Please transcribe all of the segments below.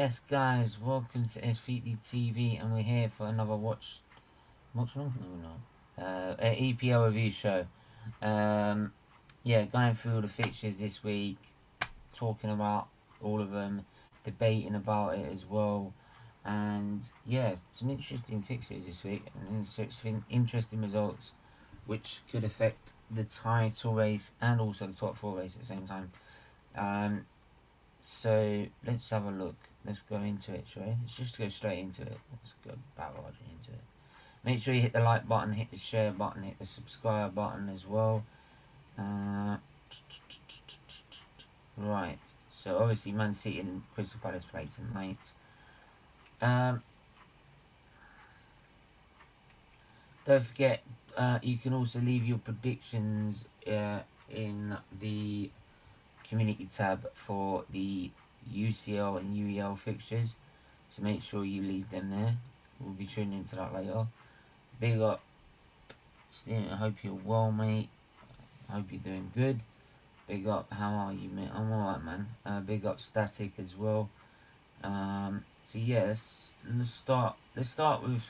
Yes, guys, welcome to SFeatleyTV, and we're here for another watch along? No, EPL Review Show. Yeah, going through all the fixtures this week, talking about all of them, debating about it as well, and yeah, some interesting fixtures this week, and interesting results, which could affect the title race and also the top four race at the same time. So let's have a look. Let's go into it, shall we? Let's just go straight into it. Let's go barraging into it. Make sure you hit the like button, hit the share button, hit the subscribe button as well. Right. So obviously Man City and Crystal Palace play tonight. Don't forget, you can also leave your predictions in the community tab for the UCL and UEL fixtures, so make sure you leave them there. We'll be tuning into that later. Big up Steven, I hope you're well, mate. I hope you're doing good. Big up, how are you, mate? I'm alright, man. Big up Static as well. So yes, let's start with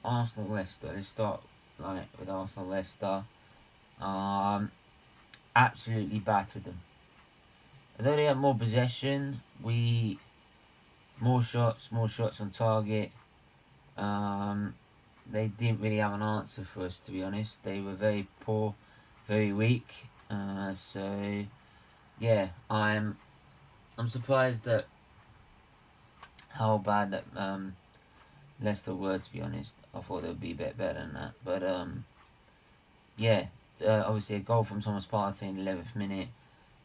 Arsenal Leicester. Let's start with Arsenal Leicester. Absolutely battered them. Although they had more possession, more shots on target. They didn't really have an answer for us, to be honest. They were very poor, very weak. So yeah, I'm surprised at how bad that Leicester were, to be honest. I thought they would be a bit better than that. But yeah, obviously a goal from Thomas Partey in the 11th minute,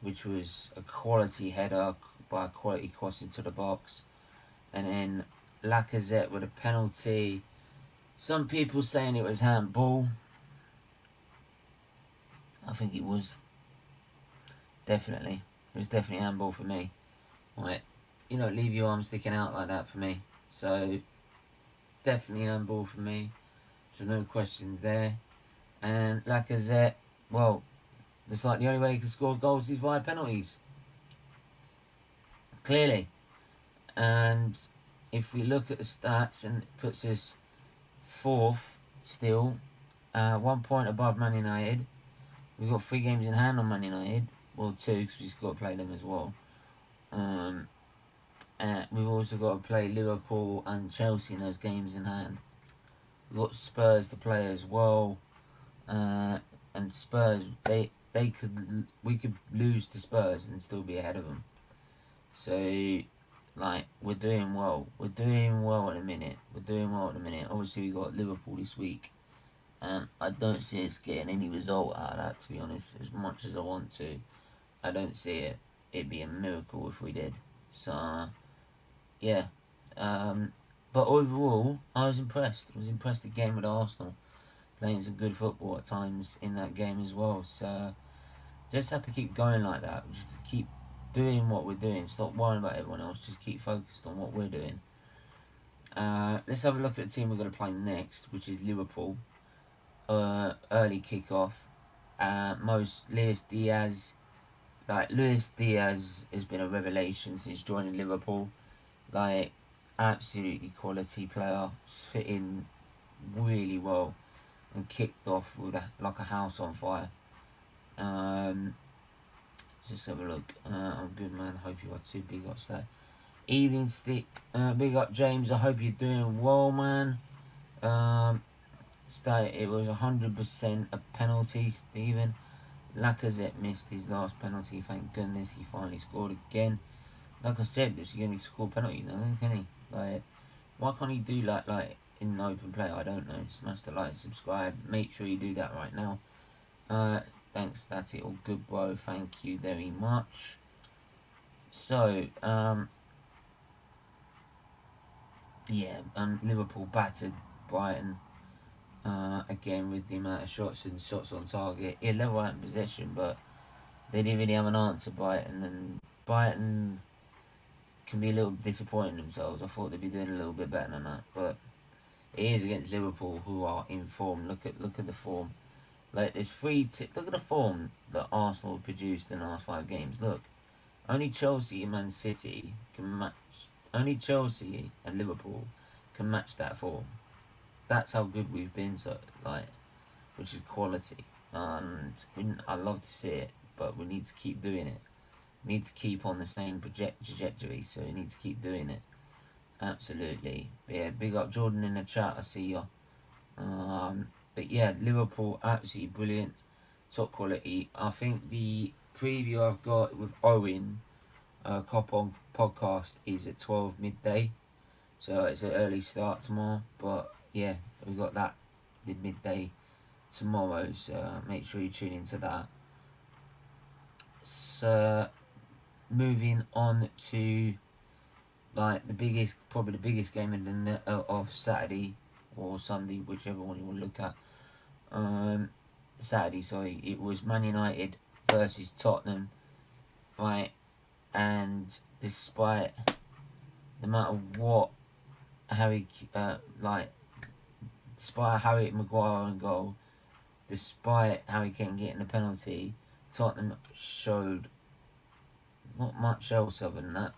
which was a quality header by a quality cross into the box. And then Lacazette with a penalty. Some people saying it was handball. I think it was. Definitely. It was definitely handball for me. Right. You don't leave your arm sticking out like that for me. So, definitely handball for me. So no questions there. And Lacazette, well, it's like the only way he can score goals is via penalties. Clearly. And if we look at the stats, and it puts us 4th still, 1 point above Man United. We've got 3 games in hand on Man United. Well, 2, because we've got to play them as well. We've also got to play Liverpool and Chelsea in those games in hand. We've got Spurs to play as well. And Spurs, we could lose to Spurs and still be ahead of them. So, like, we're doing well. We're doing well at the minute. Obviously, we got Liverpool this week, and I don't see us getting any result out of that, to be honest. As much as I want to, I don't see it. It'd be a miracle if we did. So, yeah. But overall, I was impressed. I was impressed again with Arsenal playing some good football at times in that game as well. So, just have to keep going like that. Just keep doing what we're doing. Stop worrying about everyone else. Just keep focused on what we're doing. Let's have a look at the team we're going to play next, which is Liverpool. Early kickoff. Luis Diaz. Luis Diaz has been a revelation since joining Liverpool. Absolutely quality player. Fit in really well and kicked off with like a house on fire. Just have a look. I'm good, man. Hope you are too. Big up, sir. Evening stick. Big up, James. I hope you're doing well, man. It was 100% a penalty, Stephen. Lacazette missed his last penalty. Thank goodness he finally scored again. Like I said, this is going to score penalties now, can he? Why can't he do like in an open play? I don't know. Smash the like, subscribe. Make sure you do that right now. Thanks, that's it. All good, bro. Thank you very much. So, yeah, Liverpool battered Brighton again with the amount of shots on target. Yeah, they were in possession, but they didn't really have an answer, Brighton. And Brighton can be a little disappointing themselves. I thought they'd be doing a little bit better than that, but it is against Liverpool, who are in form. Look at the form. There's look at the form that Arsenal produced in the last 5 games. Look, only Chelsea and Man City can match Only Chelsea and Liverpool can match that form. That's how good we've been, so like, which is quality. And I love to see it, but we need to keep doing it. We need to keep on the same trajectory, so we need to keep doing it. Absolutely. But yeah, big up Jordan in the chat, I see ya. But yeah, Liverpool, absolutely brilliant. Top quality. I think the preview I've got with Owen, Cop on podcast, is at 12 midday. So it's an early start tomorrow. But yeah, we've got that the midday tomorrow, so make sure you tune into that. So moving on to like probably the biggest game of Saturday or Sunday, whichever one you want to look at. Saturday, sorry, it was Man United versus Tottenham, right? And despite no matter what despite Harry Maguire on goal, despite Harry Kane getting the penalty, Tottenham showed not much else other than that.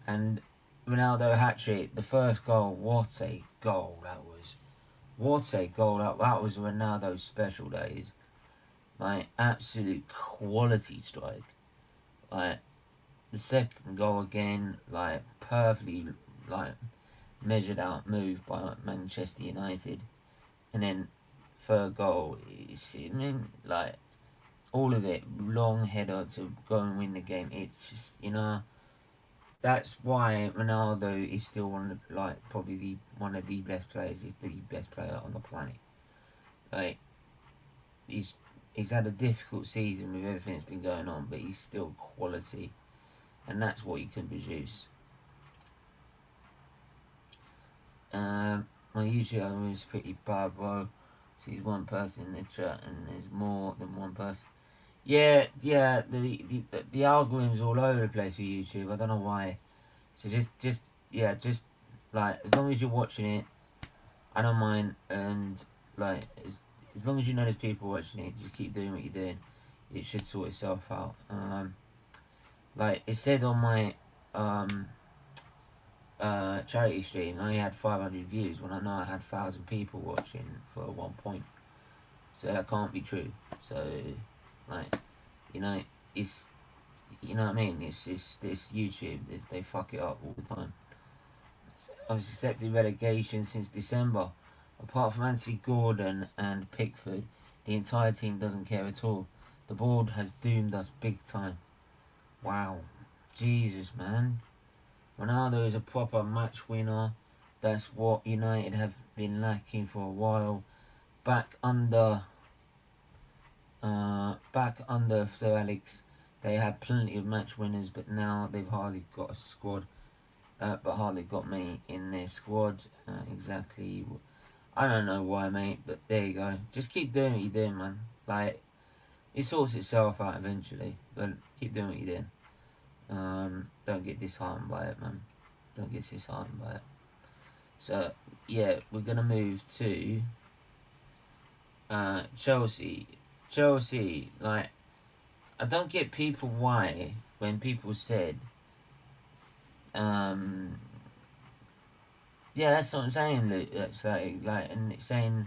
And Ronaldo hat-trick, the first goal, what a goal that was. What a goal that was. Ronaldo's special days. Like, absolute quality strike. Like, the second goal again, like, perfectly, like, measured out move by Manchester United. And then third goal, like, all of it, long header to go and win the game. It's just, that's why Ronaldo is still probably one of the best players. He's the best player on the planet. Like, he's had a difficult season with everything that's been going on, but he's still quality, and that's what he can produce. My YouTube is pretty bad, bro. So he's one person in the chat, and there's more than one person. Yeah. The algorithm's all over the place with YouTube. I don't know why. So just like, as long as you're watching it, I don't mind, and like as long as you know there's people watching it, just keep doing what you're doing. It should sort itself out. Like it said on my charity stream, I only had 500 views when I know I had 1,000 people watching for 1 point. So that can't be true. So like, it's, you know what I mean? It's this YouTube, they fuck it up all the time. I've accepted relegation since December. Apart from Anthony Gordon and Pickford, the entire team doesn't care at all. The board has doomed us big time. Wow. Jesus, man. Ronaldo is a proper match winner. That's what United have been lacking for a while. Back under Sir Alex, they had plenty of match winners, but now they've hardly got a squad. But hardly got me in their squad. Exactly. I don't know why, mate, but there you go. Just keep doing what you're doing, man. Like, it sorts itself out eventually, but keep doing what you're doing. Don't get disheartened by it, man. Don't get disheartened by it. So, yeah, we're going to move to Chelsea. Chelsea, like, I don't get people why when people said, yeah, that's what I'm saying, Luke. That's like, and it's saying,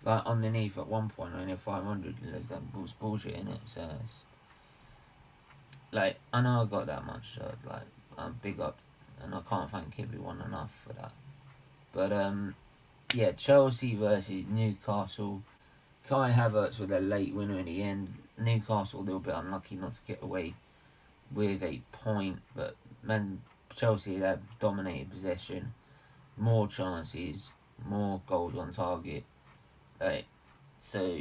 like, underneath at one point, only 500, that was bullshit in it, so it's, like, I know I got that much, so, like, I'm big up, and I can't thank everyone enough for that. But, yeah, Chelsea versus Newcastle. Kai Havertz with a late winner in the end. Newcastle a little bit unlucky not to get away with a point, but, man, Chelsea, they dominated possession. More chances, more goals on target. So,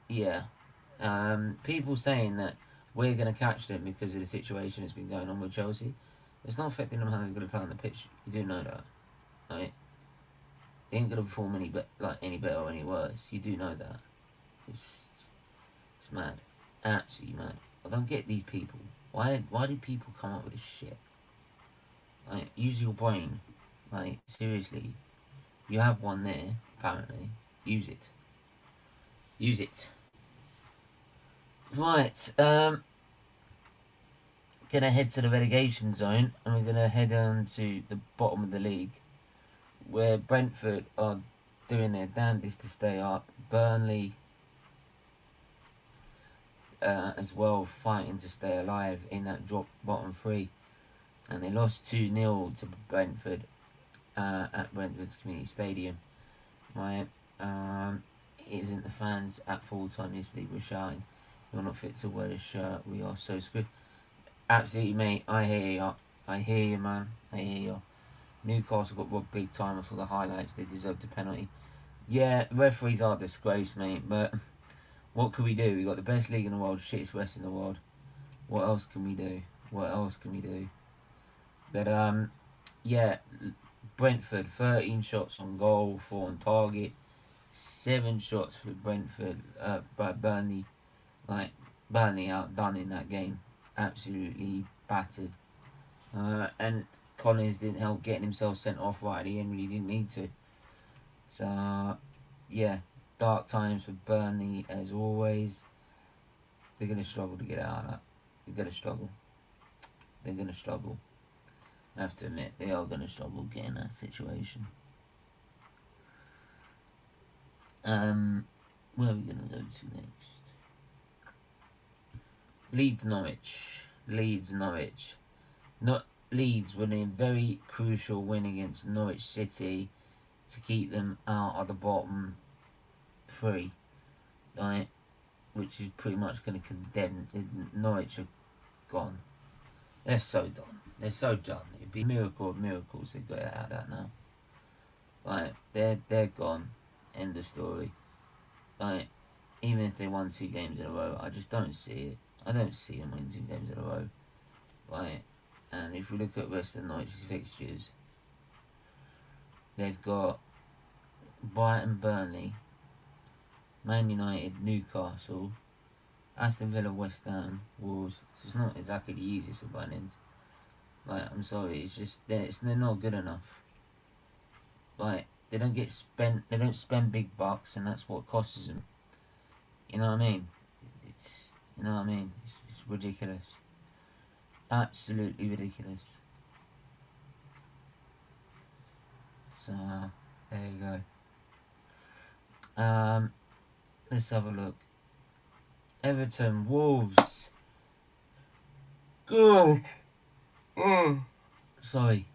yeah. People saying that we're going to catch them because of the situation that's been going on with Chelsea. It's not affecting them how they're going to play on the pitch. You do know that. Right? They ain't going to perform any better or any worse. You do know that. It's mad. Absolutely mad. I don't get these people. Why do people come up with this shit? Like, use your brain. Like, seriously. You have one there, apparently. Use it. Use it. Right, gonna head to the relegation zone, and we're gonna head on to the bottom of the league, where Brentford are doing their damnedest to stay up. Burnley, as well, fighting to stay alive in that drop bottom three, and they lost 2-0 to Brentford at Brentford's Community Stadium. Right, isn't the fans at full time yesterday were shouting, "You're not fit to wear this shirt. We are so screwed." Absolutely, mate. I hear you. I hear you, man. I hear you. Newcastle got robbed big time for the highlights. They deserved the penalty. Yeah, referees are disgraced, mate. But what can we do? We got the best league in the world, shittest West in the world. What else can we do? What else can we do? But yeah, Brentford 13 shots on goal, 4 on target, 7 shots for Brentford. By Burnley, like Burnley outdone in that game, absolutely battered. And Collins didn't help getting himself sent off right at the end when he didn't need to. So yeah, dark times for Burnley as always. They're gonna struggle to get out of that. They're gonna struggle. They're gonna struggle. I have to admit, they are gonna struggle getting that situation. Where are we gonna go to next? Leeds Norwich. Not Leeds winning a very crucial win against Norwich City to keep them out of the bottom three, right? Which is pretty much going to condemn Norwich. Are gone. They're so done. They're so done. It'd be a miracle of miracles they got out of that now. Right, they're gone. End of story. Right, even if they won 2 games in a row, I just don't see it. I don't see them winning 2 games in a row. Right, and if we look at rest of Norwich's fixtures, they've got Brighton, Burnley, Man United, Newcastle, Aston Villa, West Ham, Wolves. It's not exactly the easiest of run-ins. Like, I'm sorry, it's just they're not good enough. Like, they don't spend big bucks, and that's what costs them. You know what I mean? It's ridiculous. Absolutely ridiculous. So there you go. Let's have a look. Everton, Wolves. Good. Sorry.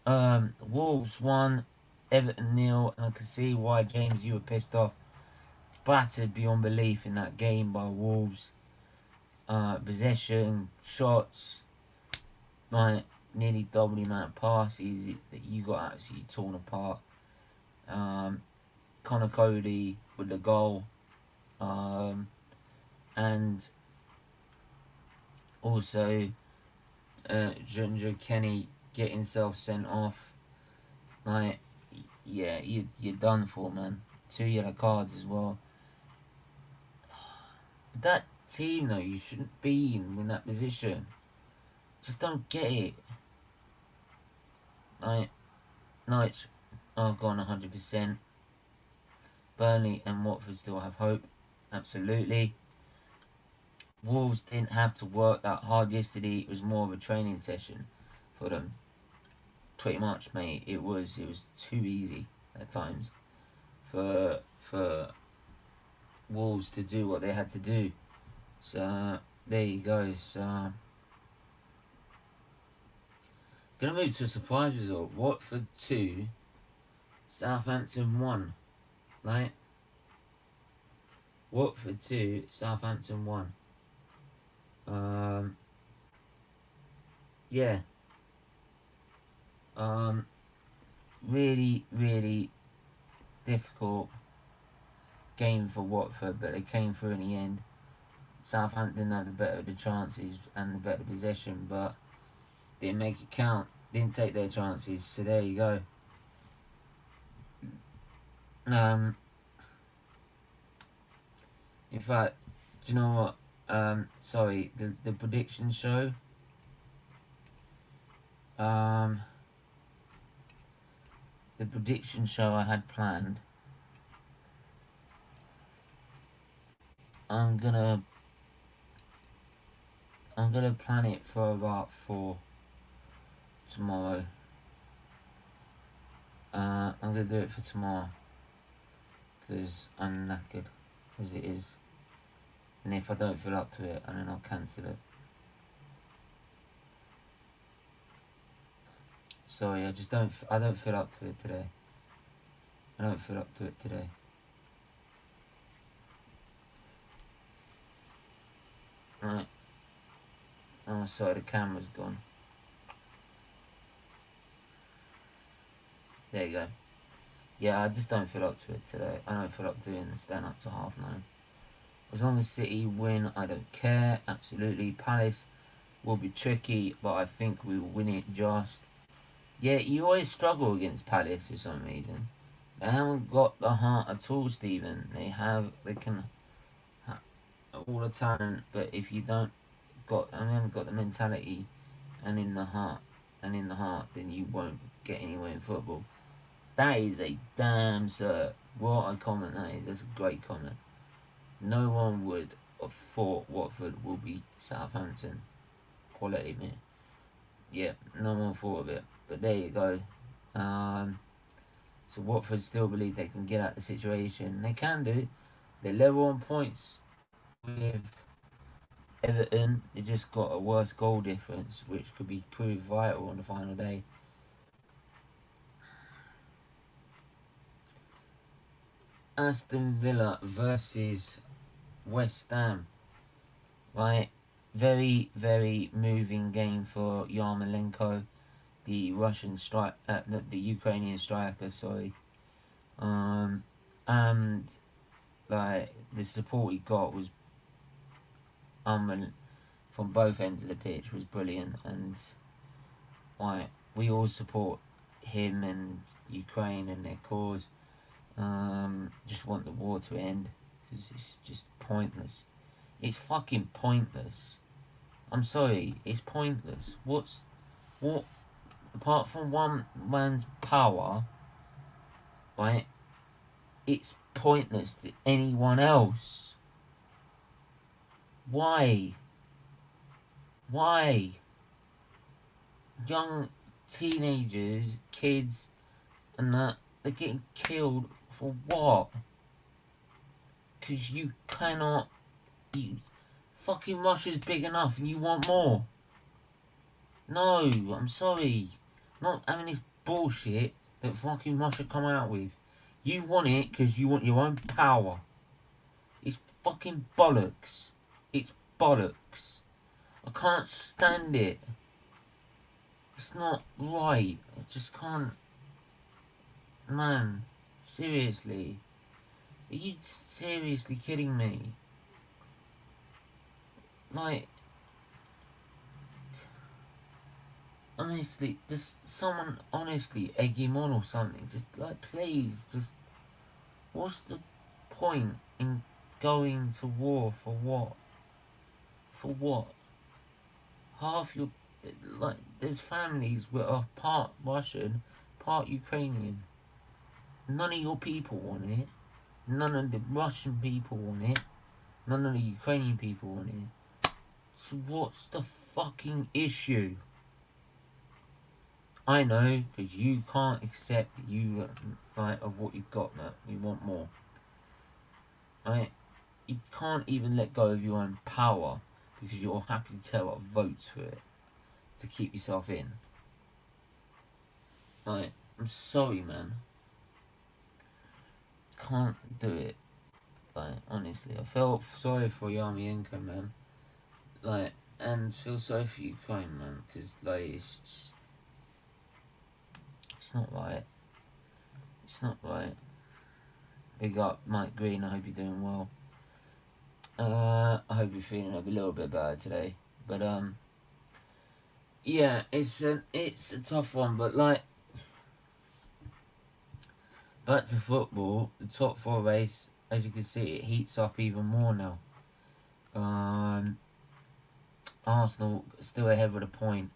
Wolves 1, Everton 0, and I can see why, James, you were pissed off. Battered beyond belief in that game by Wolves. Possession, shots, like nearly double the amount of passes that you got absolutely torn apart. Connor Cody with the goal, and also Ginger Kenny getting himself sent off. Like, yeah, you're done for, man. 2 yellow cards as well. That team, though, you shouldn't be in that position. Just don't get it. Like, Knights are gone 100%. Burnley and Watford still have hope. Absolutely. Wolves didn't have to work that hard yesterday. It was more of a training session for them. Pretty much, mate. It was too easy at times for Wolves to do what they had to do. So there you go. So gonna move to a surprise result. Watford 2, Southampton 1. Right? Watford 2, Southampton 1. Yeah. Really, really difficult game for Watford, but they came through in the end. Southampton had the better of the chances and the better possession, but didn't make it count. Didn't take their chances, so there you go. In fact, do you know what? Sorry, the prediction show. The prediction show I had planned. I'm gonna I'm gonna plan it for about 4 tomorrow. I'm gonna do it for tomorrow because I'm knackered as it is, and if I don't feel up to it, and then I'll cancel it. Sorry, I don't feel up to it today. I don't feel up to it today. Right. Oh, sorry, the camera's gone. There you go. Yeah, I just don't feel up to it today. I don't feel up to doing the stand up to 9:30. As long as City win, I don't care. Absolutely. Palace will be tricky, but I think we will win it just. Yeah, you always struggle against Palace for some reason. They haven't got the heart at all, Stephen. They can have all the talent, but if you haven't got the mentality and in the heart, then you won't get anywhere in football. That is a damn cert. What a comment that is. That's a great comment. No one would have thought Watford will beat Southampton. Quality, man. Yeah, no one thought of it. But there you go. So Watford still believe they can get out of the situation. They can do. They're level on points with Everton. They just got a worse goal difference, which could be proved vital on the final day. Aston Villa versus West Ham. Right, very, very moving game for Yarmolenko, the Russian the Ukrainian striker. Sorry, and like the support he got was from both ends of the pitch was brilliant, and like we all support him and Ukraine and their cause. Just want the war to end because it's just pointless. It's fucking pointless. I'm sorry, it's pointless. What? Apart from one man's power, right? It's pointless to anyone else. Why? Why? Young teenagers, kids, and that, they're getting killed for what? Because you cannot. Fucking Russia's big enough and you want more. No, I'm sorry. Not having this bullshit that fucking Russia come out with. You want it because you want your own power. It's fucking bollocks. It's bollocks. I can't stand it. It's not right. I just can't. Man, seriously. Are you seriously kidding me? Like, honestly, does someone honestly egg him on or something? Just like, please, just, what's the point in going to war for what? For what? Half your, like, there's families that are part Russian, part Ukrainian. None of your people want it. None of the Russian people want it. None of the Ukrainian people want it. So what's the fucking issue? I know, because you can't accept you like of what you've got now. You want more. Right? You can't even let go of your own power because you're happy to tell what votes for it to keep yourself in. Like, I'm sorry, man. Can't do it. Like, honestly, I felt sorry for Yarmolenko, man. Like, and feel sorry for Ukraine, man, because like it's not right. It's not right. Big up Mike Green. I hope you're doing well. I hope you're feeling a little bit better today. But yeah, it's a tough one. But like, back to football, the top 4 race, as you can see, it heats up even more now. Arsenal still ahead with a point.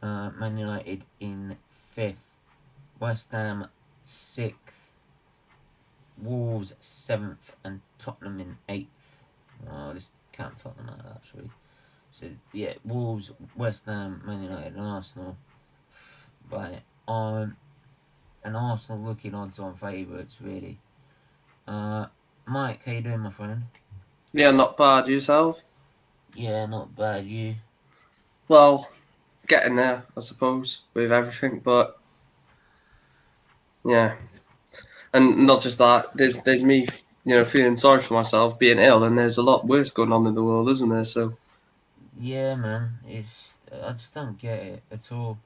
Man United in 5th. West Ham 6th. Wolves 7th. And Tottenham in 8th. Let's count Tottenham out actually. So yeah, Wolves, West Ham, Man United, and Arsenal. But and Arsenal looking odds-on favourites really. Mike, how you doing, my friend? Yeah, not bad. Yourself? Yeah, not bad. You? Well, getting there, I suppose, with everything. But yeah, and not just that. There's me, feeling sorry for myself, being ill, and there's a lot worse going on in the world, isn't there? So Yeah, man. I just don't get it at all.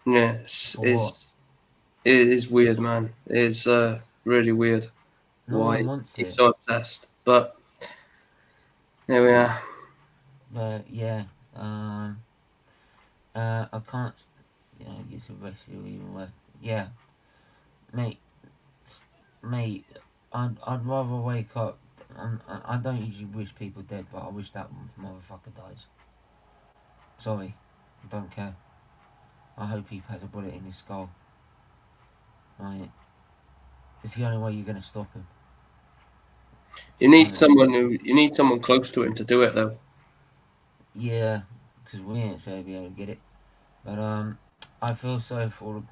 yeah, For what? it is weird, man. It's really weird No why one wants he's it. so obsessed. But there we are. But yeah, I can't. Get some rest even worse. Yeah, mate, mate. I'd rather wake up. I don't usually wish people dead, but I wish that motherfucker dies. Sorry, I don't care. I hope he has a bullet in his skull. Right, it's the only way you're gonna stop him. You need Honestly. someone close to him to do it, though. Yeah, because we ain't so be able to get it. But I feel sorry for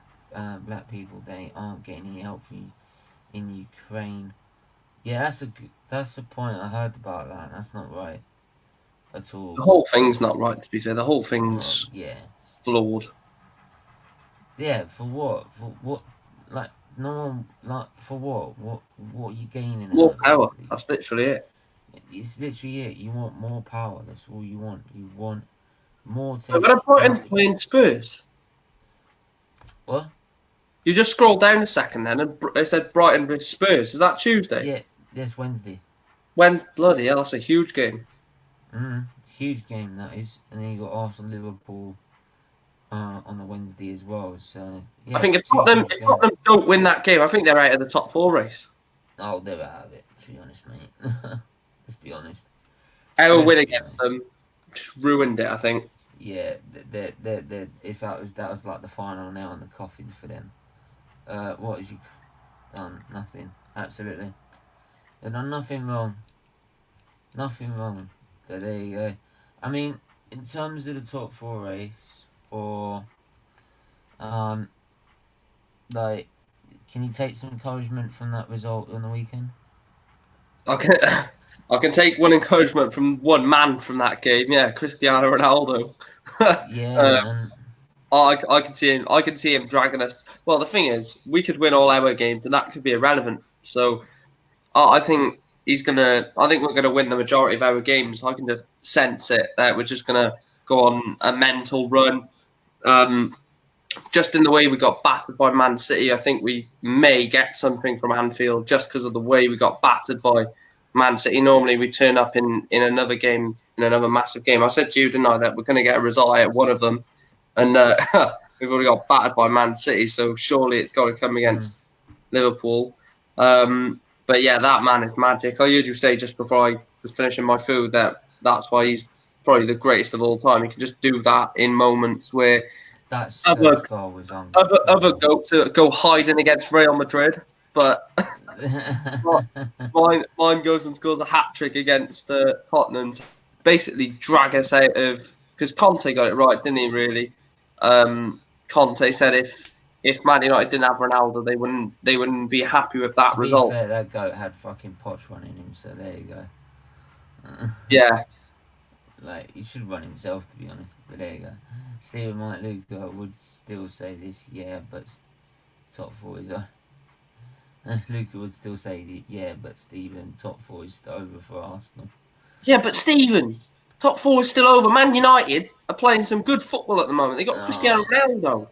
black people. They aren't getting any help in Ukraine. Yeah, that's the point I heard about that. That's not right at all. The whole thing's not right, to be fair. The whole thing's Yeah, flawed. yeah. For what? For what? Like no one like for what? What are you gaining out More of it? power. That's literally it. It's literally it. You want more power. That's all you want. You want more So when I like Brighton playing Spurs, what? you just scroll down a second then, and it said Brighton vs Spurs. Is that Tuesday? Yeah, this Wednesday. When bloody hell, that's a huge game. Huge game that is, and then you got Arsenal Liverpool on the Wednesday as well. So I yeah, think two huge if games. Tottenham don't win that game, I think they're out of the top four race. I'll never have it. To be honest, mate. Let's be honest. Our win Let's be against honest. them just ruined it. I think. Yeah, if that was like the final nail in the coffin for them. What has you done? Nothing. Absolutely. They've done nothing wrong. Nothing wrong. So there you go. I mean, in terms of the top four race, or um, like, can you take some encouragement from that result on the weekend? I can I can take one encouragement from one man from that game. Yeah, Cristiano Ronaldo. Yeah, man. I can see him. I can see him dragging us. Well, the thing is, we could win all our games, and that could be irrelevant. So I think he's gonna. I think we're gonna win the majority of our games. I can just sense it that we're just gonna go on a mental run. Just in the way we got battered by Man City, I think we may get something from Anfield just because of the way we got battered by Man City. Normally, we turn up in another game, in another massive game. I said to you, didn't I, that we're going to get a result out of one of them, and we've already got battered by Man City, so surely it's got to come against Liverpool. But yeah, that man is magic. I heard you say just before I was finishing my food that's why he's probably the greatest of all time. He can just do that in moments where That other first goal was other unbelievable. go hiding against Real Madrid, but mine goes and scores a hat trick against Tottenham. To basically drag us out of, because Conte got it right, didn't he? Really, Conte said if Man United didn't have Ronaldo, they wouldn't be happy with that To be result. fair, that goat had fucking Poch running him, so there you go. Yeah, Like, he should run himself, to be honest, but there you go. Stephen Mike Luca would still say this, yeah, but top four is on. Luca would still say, yeah, but Stephen, top four is over for Arsenal. yeah, but Stephen, top four is still over. Man United are playing some good football at the moment. They got Cristiano Oh. Ronaldo.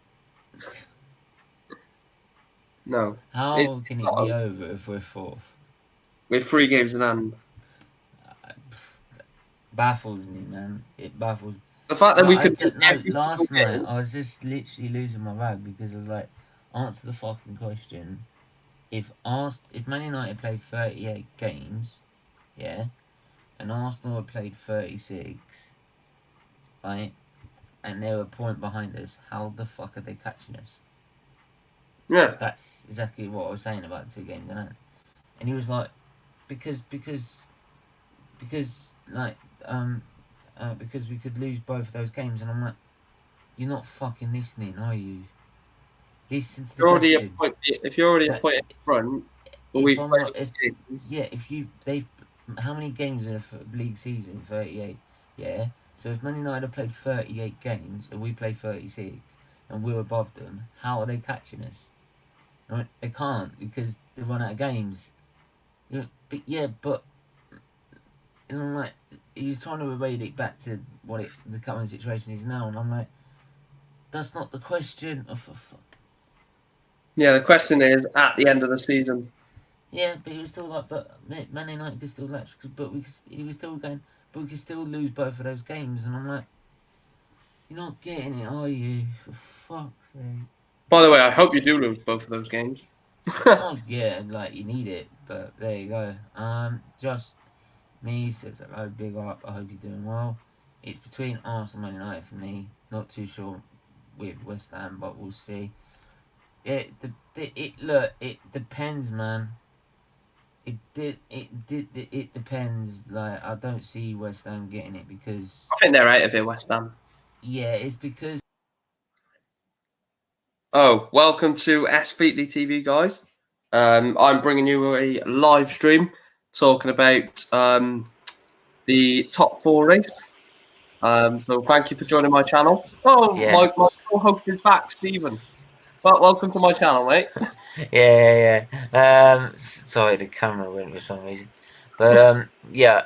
No, it's How can it not be over. over if we're fourth? We're 3 games in hand. Baffles me, man. It baffles. The fact that we could win No, every single last night game. I was just literally losing my rag because I was like, answer the fucking question. If Man United played 38 games, yeah, and Arsenal had played 36, right, and they were a point behind us, how the fuck are they catching us? Yeah. That's exactly what I was saying about the 2 games in hand. And he was like, because like because we could lose both of those games, and I'm like, you're not fucking listening, are you? Listen to the question. If you're already a point in front, we've played they've how many games in a league season? 38. Yeah. So if Man United have played 38 games and we play 36, and we're above them, how are they catching us? Right? They can't because they've run out of games. But I'm like, he's trying to relate it back to what the current situation is now, and I'm like, that's not the question. Yeah, the question is at the end of the season. Yeah, but he was still like, but Man United could still he was still going, but we could still lose both of those games, and I'm like, you're not getting it, are you? For fuck's sake. By the way, I hope you do lose both of those games. Oh yeah, like you need it, but there you go. Just me says hello, big up. I hope you're doing well. It's between Arsenal and Man United for me. Not too sure with West Ham, but we'll see. It depends, man. It depends. Like, I don't see West Ham getting it because I think they're out of it, West Ham. Yeah, it's because. Oh, welcome to SFeatleyTV, guys. I'm bringing you a live stream talking about the top 4 race. So thank you for joining my channel. Oh, Yeah. my co-host is back, Stephen. Well, welcome to my channel, mate. Yeah. Sorry, the camera went for some reason, but yeah,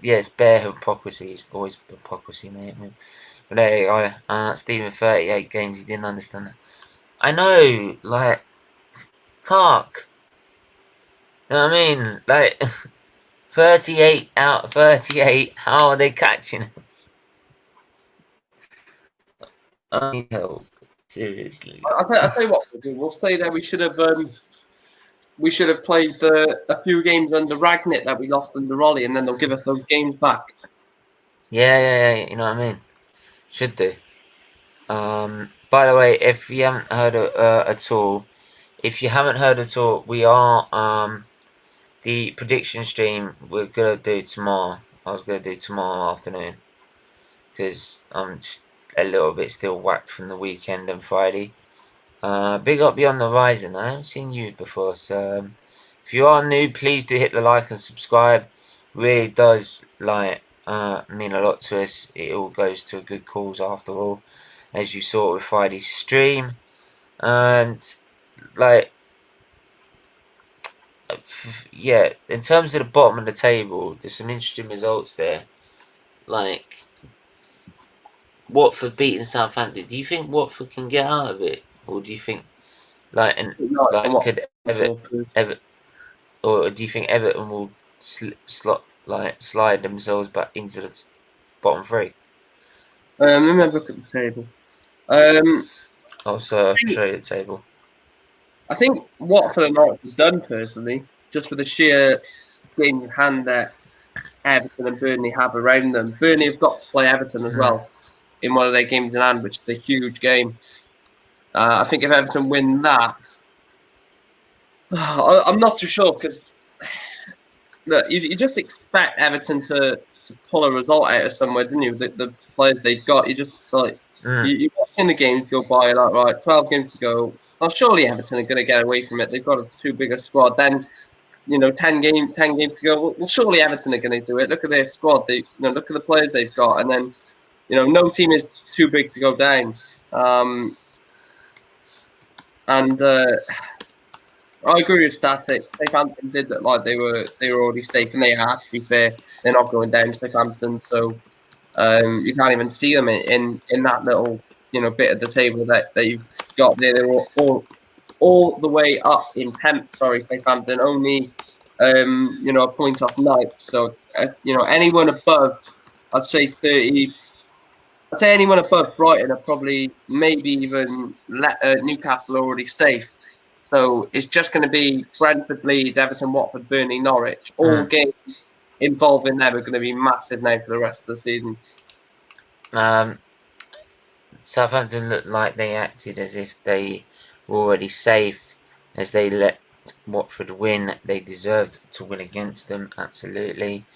it's bare hypocrisy. It's always hypocrisy, mate. But there you go. Steven, 38 games. He didn't understand that. I know, like, fuck. You know what I mean? Like, 38 out of 38. How are they catching us? I need help. Seriously. I'll tell you what we'll do. We'll say that we should have played a few games under Ragnick that we lost under Rolly, and then they'll give us those games back. Yeah. You know what I mean? Should do. By the way, if you haven't heard at all, we are the prediction stream we're gonna do tomorrow. I was gonna do tomorrow afternoon because I'm just a little bit still whacked from the weekend and Friday. Big up Beyond the Horizon. I haven't seen you before, so if you are new, please do hit the like and subscribe. Really does mean a lot to us. It all goes to a good cause after all, as you saw with Friday's stream. And in terms of the bottom of the table, there's some interesting results there. Like Watford beating Southampton. Do you think Watford can get out of it, or do you think or do you think Everton will slide themselves back into the bottom 3? Let me have a look at the table. I'll show you the table. I think Watford and Norwich have done personally, just for the sheer games in hand that Everton and Burnley have around them. Burnley have got to play Everton as well in one of their games in hand, which is a huge game. I think if Everton win that, I'm not too sure because look, you just expect Everton to pull a result out of somewhere, didn't you? The players they've got, you just you're watching the games go by, like, right, 12 games to go. Well, surely Everton are going to get away from it. They've got a too big a squad. Then, 10 games to go. Well, surely Everton are going to do it. Look at their squad. Look at the players they've got, and then, no team is too big to go down. I agree with Static. Southampton did look like they were already safe, and they are. To be fair, they're not going down, Southampton. So you can't even see them in that little bit of the table that you've got there. They're all the way up in 10th. Sorry, Southampton only a point off 9th. So anyone above, I'd say 30. I'd say anyone above Brighton are probably maybe even Newcastle already safe. So it's just going to be Brentford, Leeds, Everton, Watford, Burnley, Norwich. All games involving them are going to be massive now for the rest of the season. Southampton looked like they acted as if they were already safe, as they let Watford win. They deserved to win against them, absolutely.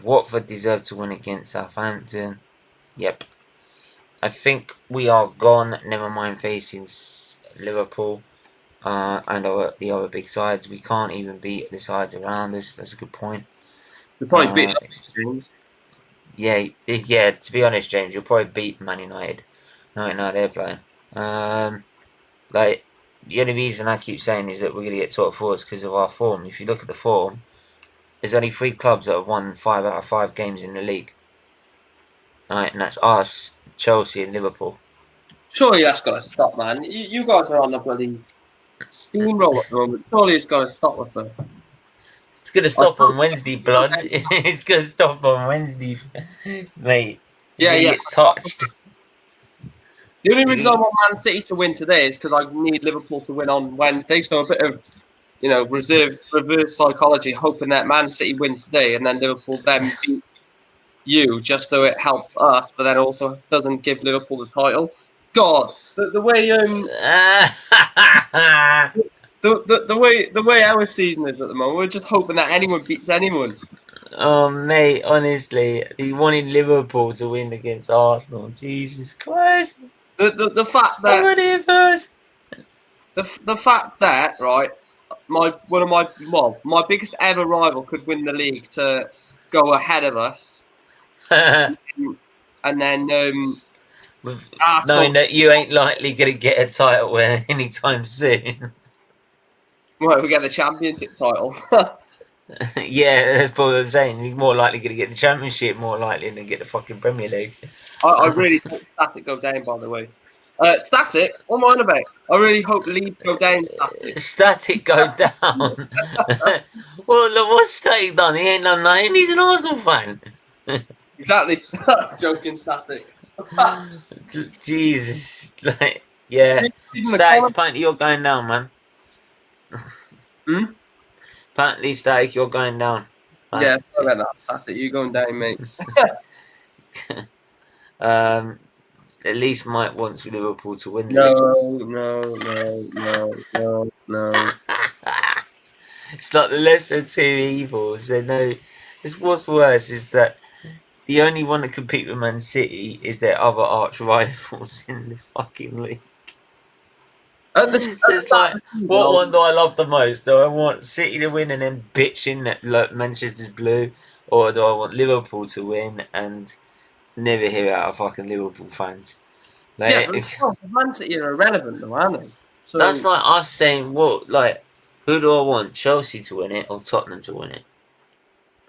Watford deserve to win against Southampton. Yep. I think we are gone. Never mind facing Liverpool and the other big sides. We can't even beat the sides around us. That's a good point. We'll probably beat James. Yeah. To be honest, James, you'll probably beat Man United. No, they're playing. Like the only reason I keep saying is that we're going to get top four is because of our form. If you look at the form, there's only 3 clubs that have won 5 out of 5 games in the league. Right, and that's us, Chelsea, and Liverpool. Surely that's got to stop, man. You guys are on the bloody steamroll at the moment. Surely it's got to stop with them. It's going to stop on Wednesday, blood. It's going to stop on Wednesday, mate. You're going to get touched. The only reason I want Man City to win today is because I need Liverpool to win on Wednesday. So a bit of, reverse psychology, hoping that Man City win today and then Liverpool then beat you, just so it helps us, but then also doesn't give Liverpool the title. God, the way the way our season is at the moment, we're just hoping that anyone beats anyone. Oh mate, honestly, he wanted Liverpool to win against Arsenal. Jesus Christ! The fact that I'm on here first. The fact that my biggest ever rival could win the league to go ahead of us, and then knowing that you ain't likely going to get a title win anytime soon. Well, we get the championship title. Yeah, that's what I was saying. You're more likely going to get the championship, more likely than get the fucking Premier League. I really hope Static go down, by the way. Static? What am I on about? I really hope Leeds go down, Static. Static go down? Well, look, what's Static done? He ain't done nothing. He's an Arsenal fan. Exactly. Joking, Static. Jesus. Like, yeah. Static, apparently you're going down, man. Apparently, Static, you're going down. Man. Yeah, sorry about that, Static. You're going down, mate. At least Mike wants Liverpool to win. No. It's like the lesser of 2 evils. What's worse is that the only one that compete with Man City is their other arch rivals in the fucking league. So it's like, what one do I love the most? Do I want City to win and then bitching that Manchester's blue, or do I want Liverpool to win and never hear out of fucking Liverpool fans? Like, yeah, Man City are irrelevant, though, aren't they? So that's like us saying, who do I want? Chelsea to win it or Tottenham to win it?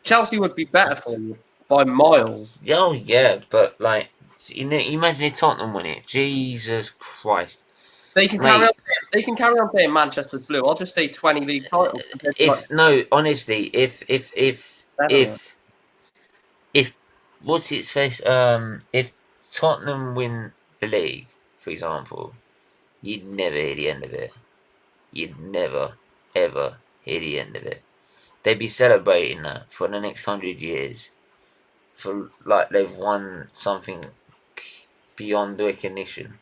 Chelsea would be better for you by miles. Oh yeah, but imagine if Tottenham win it. Jesus Christ! They can carry on. They can carry on saying Manchester's blue. I'll just say 20 league titles. Honestly, if what's its face? If Tottenham win the league, for example, you'd never hear the end of it. You'd never ever hear the end of it. They'd be celebrating that for the next 100 years, for like they've won something beyond recognition.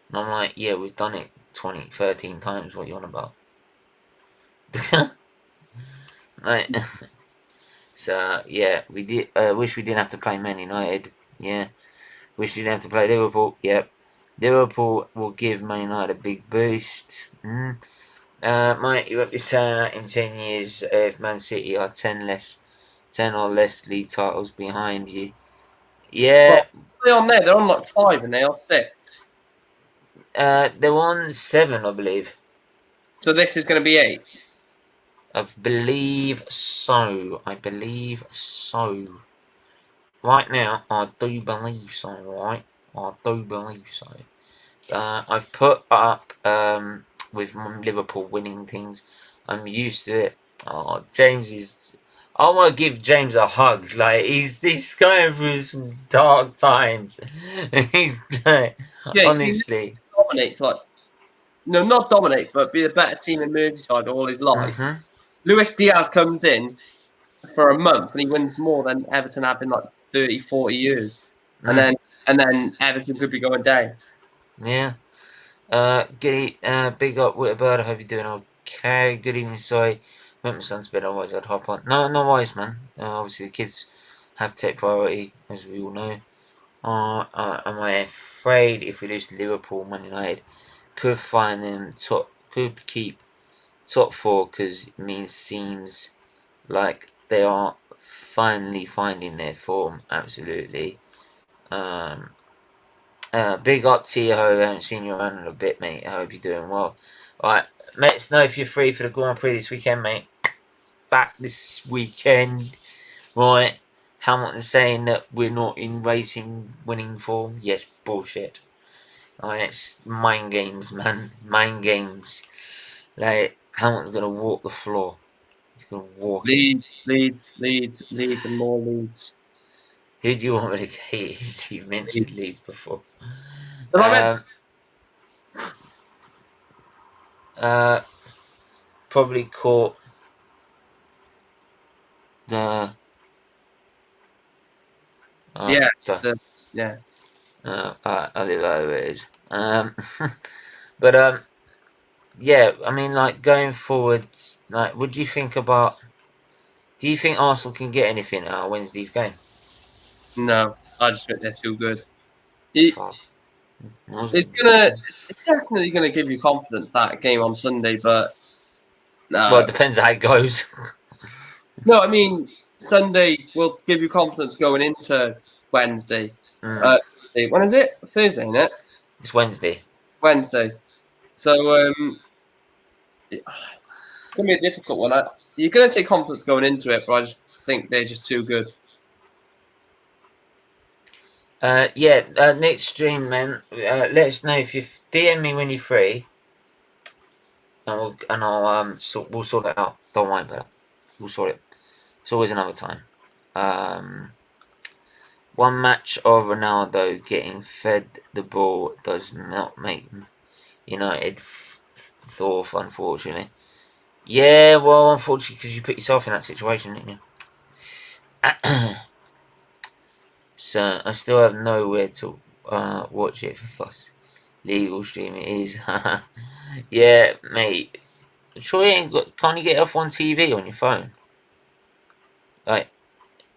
And I'm like, yeah, we've done it 13 times. What are you on about? So yeah, we did. Wish we didn't have to play Man United. Yeah, wish we didn't have to play Liverpool. Yep, Liverpool will give Man United a big boost. Mate, you won't be saying that in 10 years if Man City are 10 or less league titles behind you. Yeah. Well, they're on like 5 and they are 6. They're on 7, I believe. So this is going to be 8? I believe so. Right now, I do believe so, right? I do believe so. I've put up, with Liverpool winning things. I'm used to it. Oh, I want to give James a hug. Like, he's going through some dark times. He's like, honestly. Dominate, not dominate, but be the better team in Merseyside all his life. Luis Diaz comes in for a month and he wins more than Everton have in like 30, 40 years. And then Everton could be going down. Yeah. Big up Whitterbird. I hope you're doing okay. Good evening. Sorry, went my son's bed. Otherwise, I'd hop on. No worries, man. Obviously, the kids have to take priority, as we all know. Am I afraid if we lose to Liverpool, Man United, could find them could keep top 4, because it seems like they are finally finding their form. Absolutely. Big up to you, Ho. I haven't seen you around in a bit, mate. I hope you're doing well. Alright, let us know if you're free for the Grand Prix this weekend, mate. Back this weekend. Right. Hamilton's saying that we're not in racing winning form. Yes, bullshit. Alright, it's mind games, man. Mind games. Like, Hamilton's gonna walk the floor. He's gonna walk it. Leeds, and more Leeds. Who do you want me to hate? You mentioned Leeds before. Probably caught the I leave that where it is. But yeah, I mean, like, going forward, like, what do you think about? Do you think Arsenal can get anything out of Wednesday's game? No, I just think they're too good. Fuck. It's definitely gonna give you confidence, that game on Sunday, but well, it depends how it goes. No, I mean, Sunday will give you confidence going into Wednesday. When is it? Thursday, isn't it? It's Wednesday. Wednesday. So it's gonna be a difficult one. You're gonna take confidence going into it, but I just think they're just too good. Next stream, man. Let us know if you DM me when you're free, and we'll sort it out. Don't worry about it. We'll sort it. It's always another time. One match of Ronaldo getting fed the ball does not make United fourth, unfortunately. Yeah, well, unfortunately, because you put yourself in that situation, didn't you? So I still have nowhere to watch it for us. Legal stream it is. Yeah, mate. Sure, can't you get F1 TV on your phone? Like,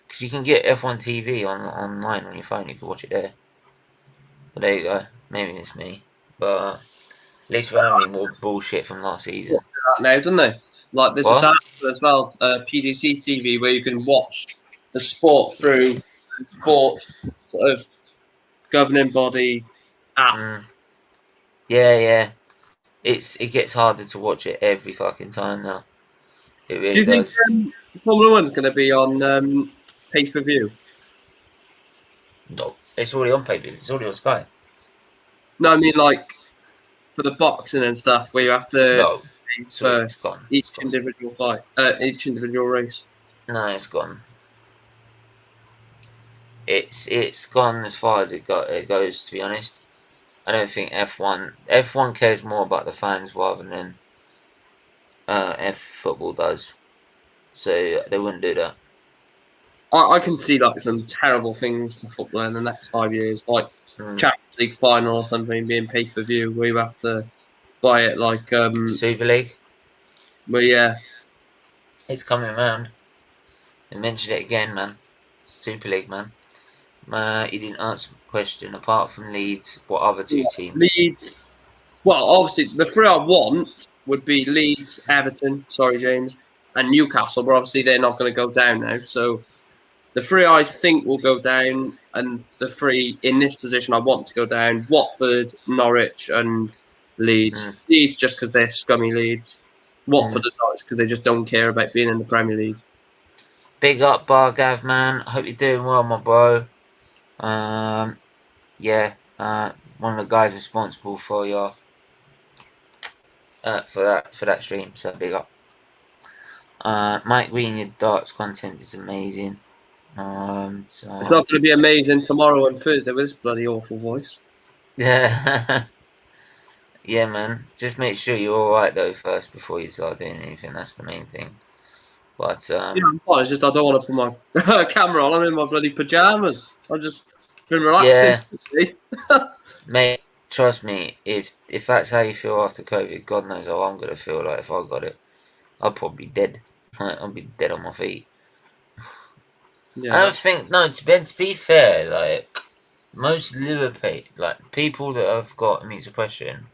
because you can get F1 TV online on your phone. You can watch it there. But there you go. Maybe it's me. But at least we don't have any more bullshit from last season. Now, don't they? Like, there's a dashboard as well, PDC TV, where you can watch the sport through sports sort of governing body app. Yeah. It gets harder to watch it every fucking time now. It really Do you does. think Formula One's going to be on pay-per-view? No, it's already on pay-per-view. It's already on Sky. No, I mean, like, for the boxing and stuff, where you have to pay for each individual fight, each individual race. No, it's gone. It's gone as far as it goes, to be honest. I don't think F1 cares more about the fans rather than football does. So they wouldn't do that. I can see like some terrible things for football in the next 5 years, like Champions League final or something being pay-per-view, where you have to buy it like Super League. Well, yeah, it's coming around. They mentioned it again, man. Super League, man. You didn't answer the question. Apart from Leeds, what other two teams? Leeds. Well, obviously, the three I want would be Leeds, Everton, sorry, James, and Newcastle, but obviously they're not going to go down now. So the three I think will go down, and the three in this position I want to go down, Watford, Norwich, and Leeds. Leeds just because they're scummy Leeds. Watford and Norwich because they just don't care about being in the Premier League. Big up, Bhargav, man. Hope you're doing well, my bro. One of the guys responsible for your for that stream, so big up. Mike Green, your darts content is amazing. It's not going to be amazing tomorrow and Thursday with this bloody awful voice. Yeah. Yeah, man. Just make sure you're alright though first before you start doing anything. That's the main thing. But yeah, I'm fine. It's just I don't want to put my camera on. I'm in my bloody pajamas. I've just been relaxing. Yeah. Mate, trust me, if that's how you feel after COVID, God knows how I'm gonna feel like if I got it. I'll probably be dead. I'll be dead on my feet. Yeah, I don't think no. To be fair, like most Liverpool, like people that have got immune suppression,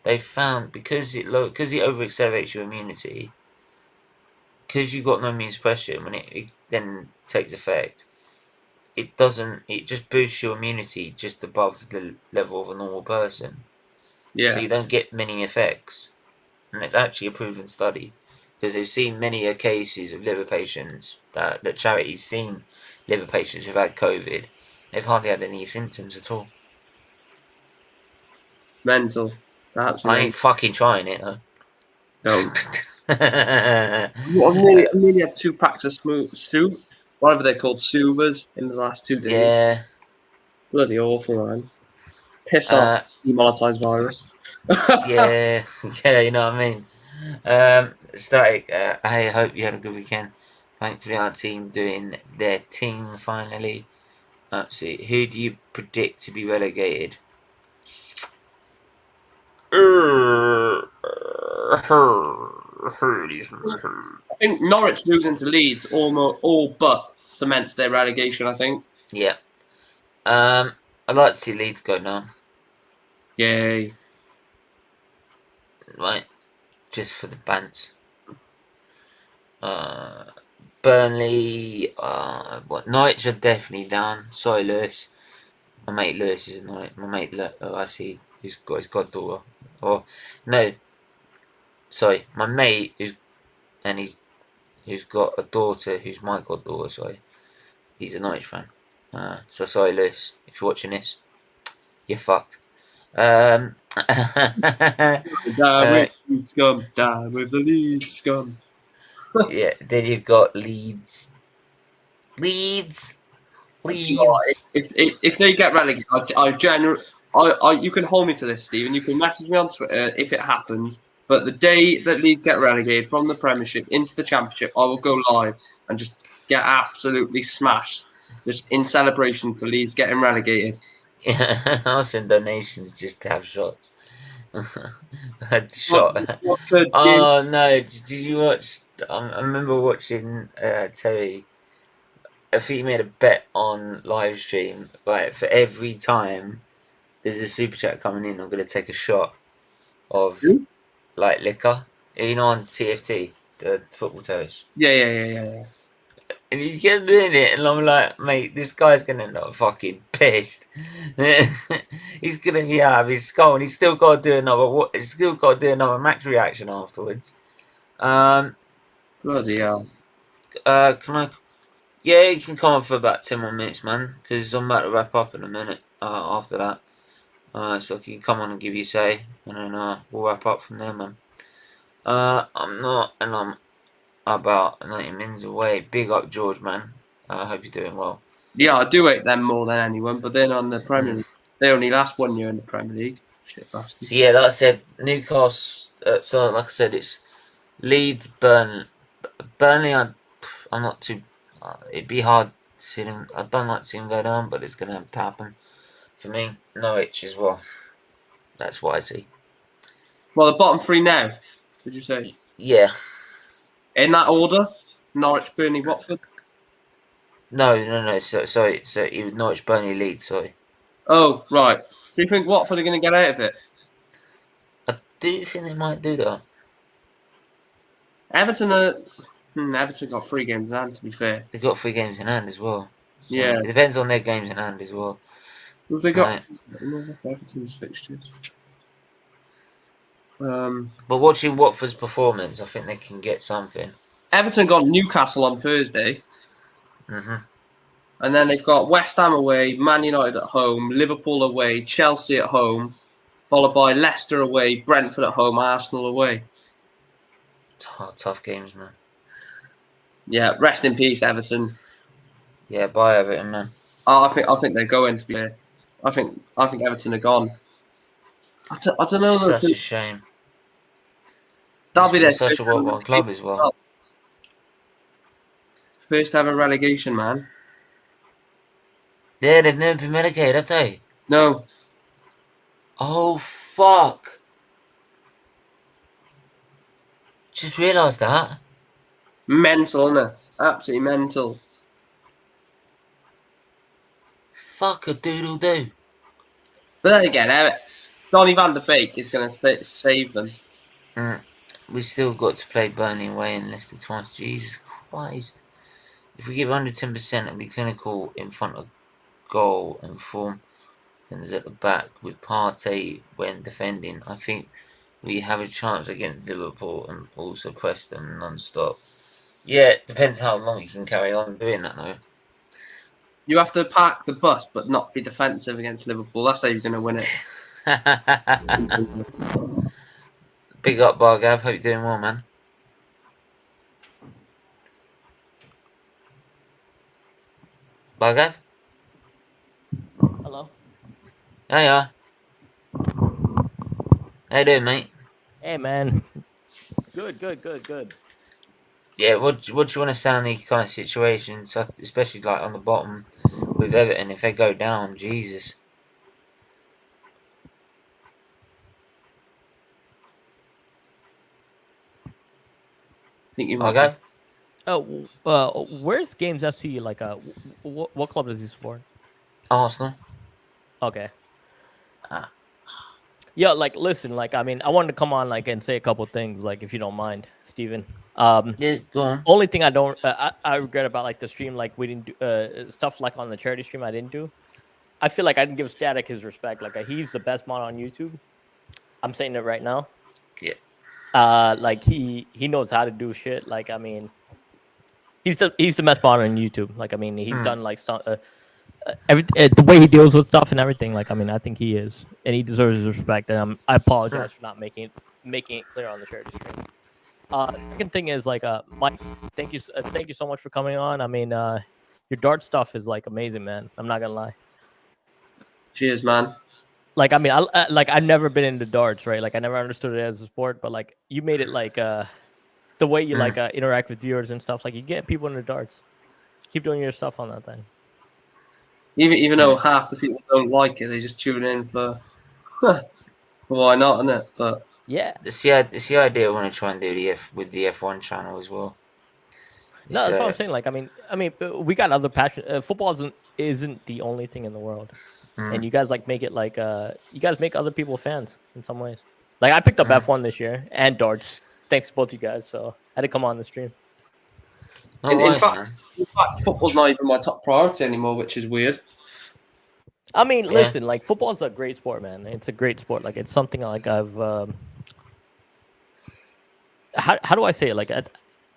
they found because it over accelerates your immunity. Because you've got no immune suppression, when it then takes effect, it doesn't. It just boosts your immunity just above the level of a normal person, so yeah. you don't get many effects. And it's actually a proven study because they've seen many cases of liver patients that charity's seen liver patients who've had COVID. They've hardly had any symptoms at all. Mental. That's I ain't mental. fucking trying it though. Don't. I've nearly had 2 packs of whatever they're called, Suvas, in the last 2 days. Yeah. Bloody awful, man. Piss off, Uh, demonetised virus. yeah. Yeah. You know what I mean. Static. I hope you had a good weekend. Thankfully, our team doing their thing finally. Let's see. Who do you predict to be relegated? I think Norwich losing to Leeds all but cements their relegation, I think. Yeah. I'd like to see Leeds go down. Yay. Right. Just for the bants. Burnley. Norwich are definitely down. Sorry, Lewis. My mate Lewis is a Norwich. My mate, I see, who's got his goddaughter. Or no. Sorry, my mate who's got a daughter who's my goddaughter. Sorry, he's a Norwich fan. So sorry, Lewis, if you're watching this, you're fucked. Die with the scum. Die with the Leeds scum. Yeah, then you've got Leeds. Leeds. If they get relegated, you can hold me to this, Stephen. You can message me on Twitter if it happens. But the day that Leeds get relegated from the Premiership into the Championship, I will go live and just get absolutely smashed, just in celebration for Leeds getting relegated. Yeah, I'll send donations just to have shots. Shot. Oh no! Did you watch? I remember watching Terry. I think he made a bet on live stream. Like for every time there's a super chat coming in, I'm gonna take a shot of like liquor. You know, on TFT, the football terrace. Yeah. And he kept doing it, and I'm like, mate, this guy's gonna end up fucking pissed. He's gonna be out of his skull, and he's still got to do another. He's still got to do another max reaction afterwards. Bloody hell. Can I? Yeah, you can come on for about 10 more minutes, man, because I'm about to wrap up in a minute. After that, so you can come on and give you say, and then we'll wrap up from there, man. I'm about 90 minutes away. Big up, George, man. I hope you're doing well. Yeah, I do hate them more than anyone, but then on the Premier League, they only last 1 year in the Premier League. Shit bastard. So yeah, like I said, Newcastle. So like I said, it's Leeds, Burnley. I'm not too. It'd be hard to see them. I don't like to see them go down, but it's gonna have to happen for me. Norwich as well. That's what I see. Well, the bottom 3 now, would you say? Yeah. In that order? Norwich, Burnley, Watford? No. Sorry. So it was Norwich, Burnley, Leeds. Sorry. Oh, right. Do you think Watford are going to get out of it? I do think they might do that. Everton got 3 games in hand, to be fair. They've got 3 games in hand as well. So Yeah. It depends on their games in hand as well. Have they got Everton's fixtures? But watching Watford's performance, I think they can get something. Everton got Newcastle on Thursday. Mm-hmm. And then they've got West Ham away, Man United at home, Liverpool away, Chelsea at home, followed by Leicester away, Brentford at home, Arsenal away. Tough games, man. Yeah, rest in peace, Everton. Yeah, bye Everton, man. I think they're going to be there. I think Everton are gone. I don't know. Such a shame. That'll be their such a well-run club as well. First ever relegation, man. Yeah, they've never been relegated, have they? No. Oh, fuck. Just realised that. Mental, innit? Absolutely mental. Fuck a doodle do. But then again, Donny van der Beek is going to save them. We still got to play Burnley away in Leicester twice. Jesus Christ. If we give 110% and be clinical in front of goal and form things at the back with Partey when defending, I think we have a chance against Liverpool and also press them non-stop. Yeah, it depends how long you can carry on doing that though. You have to park the bus but not be defensive against Liverpool. That's how you're going to win it. Big up, Bhargav. Hope you're doing well, man. Bhargav? Hello. There you are. How you doing, mate? Hey, man. Good. Yeah, what do you want to say on these kind of situations, especially like on the bottom with Everton, if they go down, Jesus. I think you might. Okay. Where's Games FC? Like, what club does he support? Arsenal. Okay. Ah. Yeah, like, listen, like, I mean, I wanted to come on, like, and say a couple things, like, if you don't mind, Steven. Yeah, go on. Only thing I regret about, like, the stream, like, we didn't do stuff like on the charity stream I didn't do. I feel like I didn't give Static his respect. Like, he's the best mod on YouTube. I'm saying it right now. Yeah. Like, he knows how to do shit. Like, I mean, he's the best mod on YouTube. Like, I mean, he's done, like, stuff. The way he deals with stuff and everything, like, I mean, I think he is, and he deserves his respect. And I apologize for not making it clear on the charity stream. Second thing is, like, Mike, thank you so much for coming on. I mean, your dart stuff is like amazing, man. I'm not gonna lie. Cheers, man. Like, I mean, I've never been into darts, right? Like, I never understood it as a sport, but like, you made it like the way you like interact with viewers and stuff. Like, you get people into darts. Keep doing your stuff on that thing. Even though half the people don't like it, they just tune in for why not, isn't it? But yeah, it's the idea I want to try and do with the F1 channel as well. No, that's what I'm saying. Like, I mean, we got other passion. Football isn't the only thing in the world, and you guys like make it like you guys make other people fans in some ways. Like, I picked up F1 this year and darts, thanks to both you guys. So I had to come on the stream. in fact, football's not even my top priority anymore, which is weird. I mean, listen, like, football's a great sport, man. It's a great sport. Like, it's something like I've. How do I say it? Like, I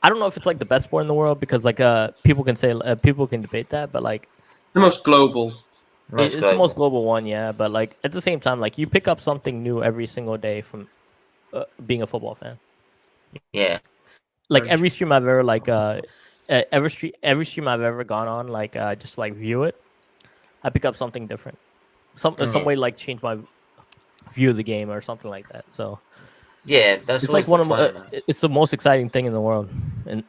don't know if it's like the best sport in the world, because like people can say people can debate that, but like the most global. It's the most global one, yeah. But like at the same time, like, you pick up something new every single day from being a football fan. Yeah. Like, every stream I've ever every stream I've ever gone on, like just like view it, I pick up something different. Some way like change my view of the game or something like that. So yeah, that's it's like one of it's the most exciting thing in the world, and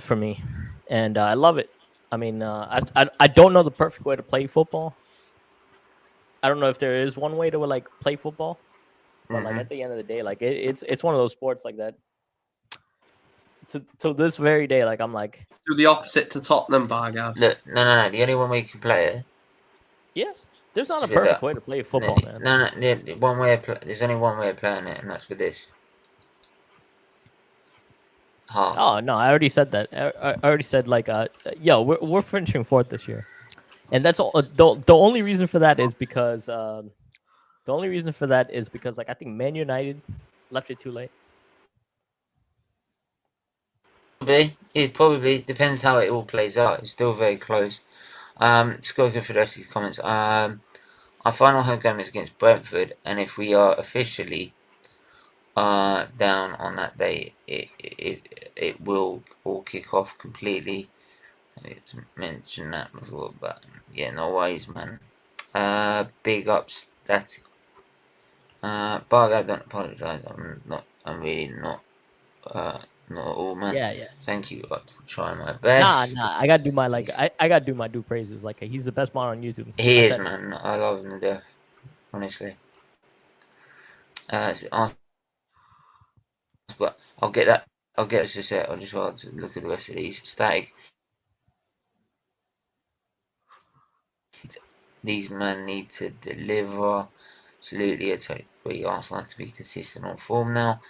for me, and I love it. I mean, I don't know the perfect way to play football. I don't know if there is one way to like play football, but like at the end of the day, like it's one of those sports like that. To this very day, like, I'm like, do the opposite to Tottenham, Bhargav. Look, no. The only one way you can play it. Yeah, there's not a perfect way to play football, man. No. One way there's only one way of playing it, and that's with this. Hard. Oh no, I already said that. I already said, like, yo, we're finishing 4th this year, and that's all. The only reason for that is because like, I think Man United left it too late. It probably depends how it all plays out. It's still very close. Just go through the rest of these comments. Our final home game is against Brentford, and if we are officially down on that day, it will all kick off completely. I need to mention that before, but yeah, no worries, man. Big up Static. Bhargav, don't apologise. I'm really not at all, man. Yeah. Thank you. I'll try my best. Nah. I gotta do my I gotta do my due praises. Like, he's the best mod on YouTube. He is, man. I love him to death, honestly. But I'll get that. I'll get us to set. I'll just want to look at the rest of these. Static. These men need to deliver. Absolutely, I totally agree. Arsenal have to be consistent on form now.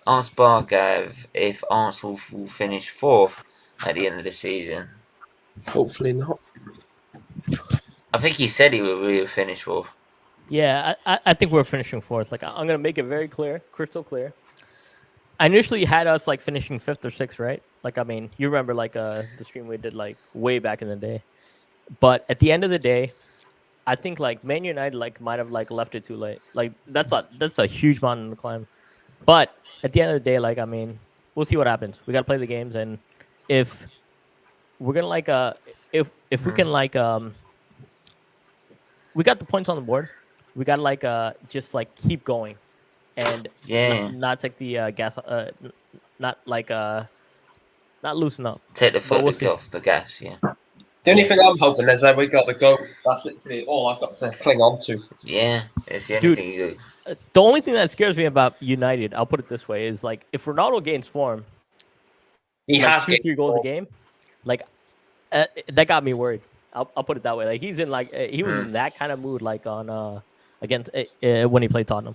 Ask Bhargav if Arsenal will finish 4th at the end of the season. Hopefully not. I think he said he will finish 4th. Yeah, I think we're finishing 4th. Like, I'm gonna make it very clear, crystal clear. I initially had us like finishing 5th or 6th, right? Like, I mean, you remember like the stream we did like way back in the day. But at the end of the day, I think like Man United like might have like left it too late. Like that's a huge mountain to climb. But at the end of the day, like I mean, we'll see what happens. We gotta play the games, and if we're gonna like if we can like we got the points on the board, we gotta like just like keep going, and not take the gas not like not loosen up. Take the foot we'll off the gas, yeah. The only thing I'm hoping is that we got the goal. That's literally all I've got to cling on to. Yeah, it's the only thing you do. The only thing that scares me about United, I'll put it this way, is like if Ronaldo gains form, He like has 2-3 goals a game, like that got me worried. I'll put it that way. Like he's in like he was in that kind of mood, like on against when he played Tottenham.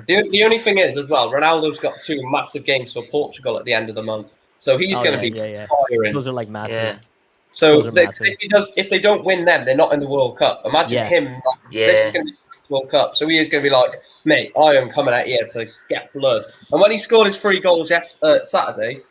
The only thing is as well, Ronaldo's got 2 massive games for Portugal at the end of the month, so he's going to be firing. Those are like massive. Yeah. So if they don't win them, they're not in the World Cup. Imagine him. Like, this is going to be the World Cup, so he is going to be like, mate, I am coming out here to get blood. And when he scored his 3 goals Saturday,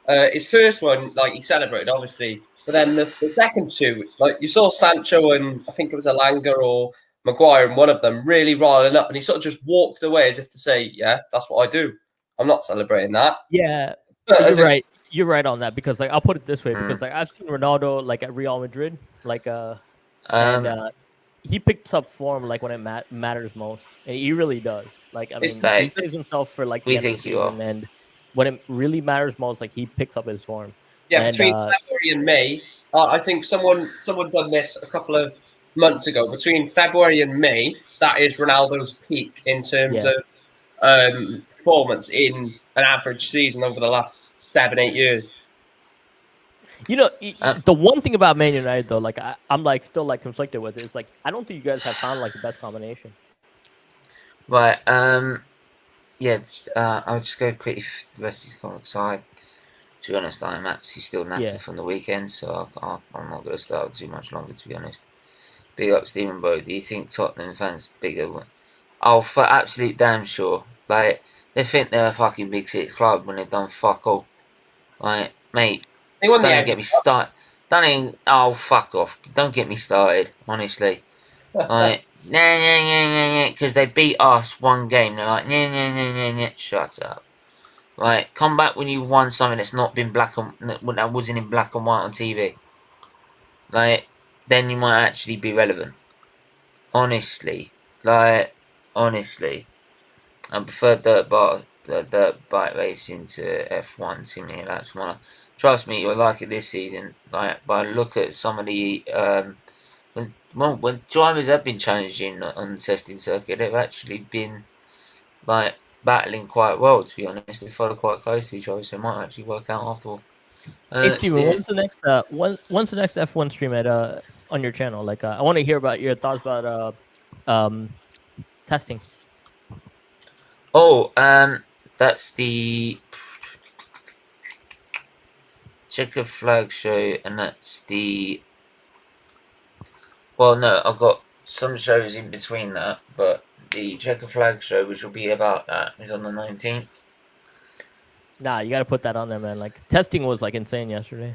his first one, like he celebrated, obviously, but then the second 2, like you saw Sancho and I think it was Alanga or Maguire, and one of them really riling up, and he sort of just walked away as if to say, "Yeah, that's what I do. I'm not celebrating that." Yeah, but you're right. You're right on that because like I'll put it this way because like I've seen Ronaldo like at Real Madrid like and he picks up form like when it matters most, and he really does. Like I mean, he saves himself for like the end of the season, and when it really matters most, like he picks up his form. Yeah, and, between February and May, I think someone done this a couple of months ago. Between February and May, that is Ronaldo's peak in terms of performance in an average season over the last 7-8 years. You know, the one thing about Man United though, like I'm like still like conflicted with it. It's like I don't think you guys have found like the best combination. Right. Yeah. I'll just go quickly for the rest of the comic side. To be honest, I'm actually still knackered from the weekend, so I'm not going to start too much longer. To be honest. Big up, Stephen Bro. Do you think Tottenham fans bigger? Oh, for absolute damn sure. Like they think they're a fucking Big Six club when they've done fuck all. Like, mate, don't get me started. Oh, fuck off. Don't get me started, honestly. Like, nah, because they beat us one game. They're like, nah, shut up. Like, come back when you won something that's not been that wasn't in black and white on TV. Like, then you might actually be relevant. Honestly. I prefer dirt bike racing to F1 simulator. That's one. Trust me, you'll like it this season. Like, but look at some of the when drivers have been challenging on the testing circuit, they've actually been like battling quite well. To be honest, they follow quite close to each other, so it might actually work out after all. Hey Steven, when's the next F1 stream at on your channel? Like, I want to hear about your thoughts about testing. Oh, that's the Checker Flag show, and that's the. Well, no, I've got some shows in between that, but the Checker Flag show, which will be about that, is on the 19th. Nah, you gotta put that on there, man. Like testing was like insane yesterday.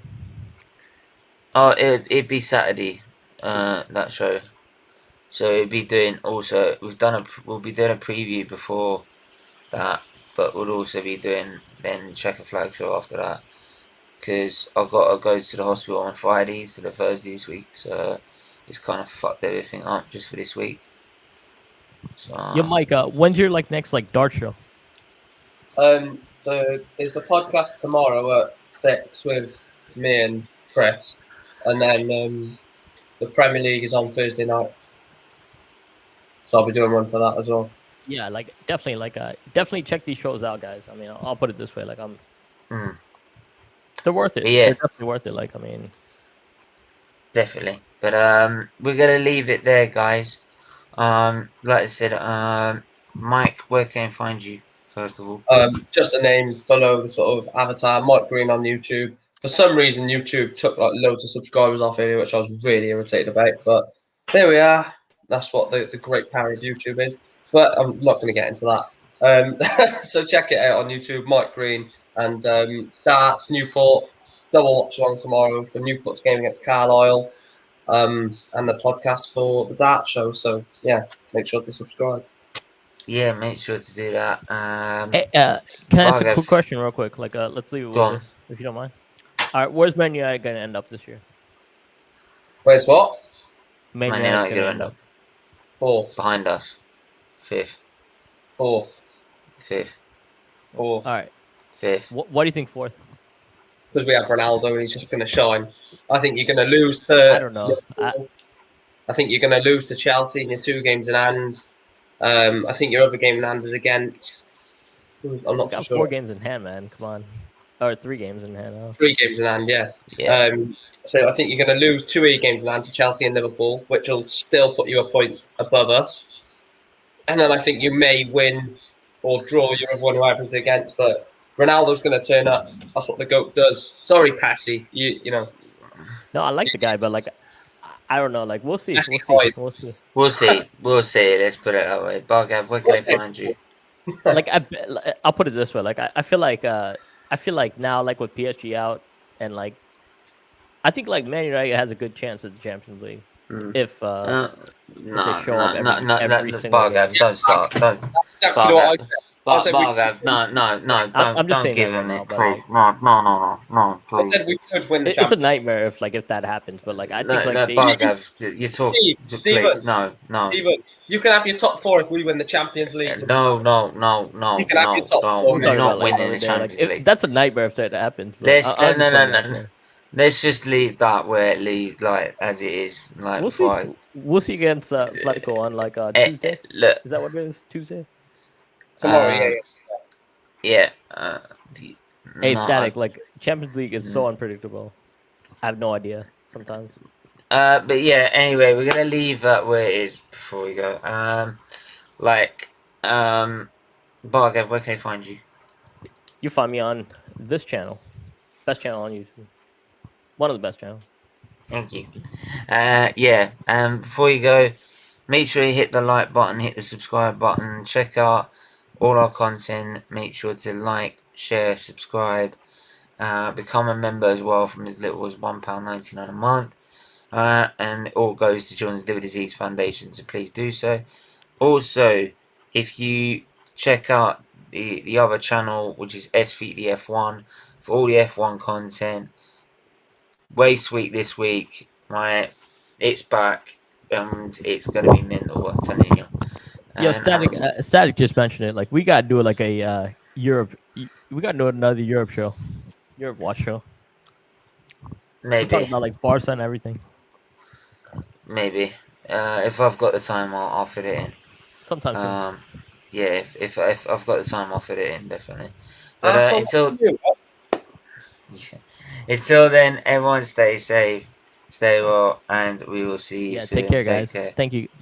Oh, it'd be Saturday, that show. So it'd be doing also. We'll be doing a preview before that, but we'll also be doing then Checker Flag show after that. Because I've got to go to the hospital on Friday to the Thursday this week, so it's kind of fucked everything up just for this week. So. Yo, Mike, when's your like next like dart show? There's the podcast tomorrow at 6 with me and Chris, and then the Premier League is on Thursday night, so I'll be doing one for that as well. Yeah, like definitely check these shows out, guys. I mean, I'll put it this way, like they're worth it. Yeah, they're definitely worth it. Like, I mean, Definitely. But we're gonna leave it there, guys. Like I said, Mike, where can I find you first of all? Just a name below the sort of avatar, Mike Green on YouTube. For some reason, YouTube took like loads of subscribers off here, which I was really irritated about. But there we are. That's what the great power of YouTube is. But I'm not going to get into that. So check it out on YouTube, Mike Green, and darts Newport. Double watch along tomorrow for Newport's game against Carlisle, and the podcast for the dart show. So yeah, make sure to subscribe. Yeah, make sure to do that. Hey, can I ask a Bhargav. quick question real quick? Like, let's leave it Go with on. this, if you don't mind. All right, where's Man United going to end up this year? Where's what? Man Man United United going to gonna end end up. up Fourth. behind us. Fifth. Fourth. All right. Fifth. What do you think fourth? Because we have Ronaldo and he's just going to shine. I think you're going to lose to. I don't know. I think you're going to lose to Chelsea in your 2 games in hand. I think your other game in hand is against. I'm not Got too sure. 4 games in hand, man. Come on. Or 3 games in hand. Oh. 3 games in hand, yeah. Yeah. So I think you're going to lose 2 of your games in hand to Chelsea and Liverpool, which will still put you a point above us. And then I think you may win or draw your other one who happens against, but Ronaldo's going to turn up. That's what the GOAT does. Sorry, Passy. You know. No, I like the guy, but like, I don't know. Like, we'll see. Passy We'll see. We'll see. We'll see. Let's put it that way. Bhargav, where can I find you? Like, I'll put it this way. Like, I feel like now, like with PSG out, and like, I think like Man United has a good chance at the Champions League if No, they show up every single Bhargav, game. don't start. Don't. Exactly what I said. I said we Bhargav, no, I'm just don't saying give that him now, it, but, please. No, I please. said we could win the It's a Champions nightmare if that happens. But like, I think No, like they, Bhargav, you talk. Just Steven, please, no. Steven, you can have your top 4 if we win the Champions League. No. You can have your top 4. we're We're talking not about, like, winning over the there, Champions like, League. that's a nightmare if that happens. But Let's I'll just put it that no. way. Let's just leave that where it leaves, like as it is. Like We'll see. We'll see against Atletico on like Tuesday. Look, Is that what it is? Tuesday? Tomorrow, yeah. Hey, no, Static. Like Champions League is so unpredictable. I have no idea sometimes. But yeah. Anyway, we're gonna leave that where it is before we go. Bhargav, where can I find you? You find me on this channel, best channel on YouTube, one of the best channels. Thank you. Yeah. Before you go, make sure you hit the like button, hit the subscribe button, check out all our content. Make sure to like, share, subscribe, become a member as well from as little as £1.99 a month. And it all goes to Children's Liver Disease Foundation, so please do so. Also, if you check out the other channel, which is SFeatley F1, for all the F1 content. Race week this week, right? It's back, and it's gonna be mental. I'm telling you. Yo, Static just mentioned it. Like we gotta do like a Europe. We gotta do another Europe show, Europe watch show. We're talking Maybe, about like Barca and everything. maybe. If I've got the time, I'll fit it in. Sometime soon. Yeah. If I've got the time, I'll fit it in definitely. But until then, everyone stay safe, stay well, and we will see you soon. Take care, guys. Thank you.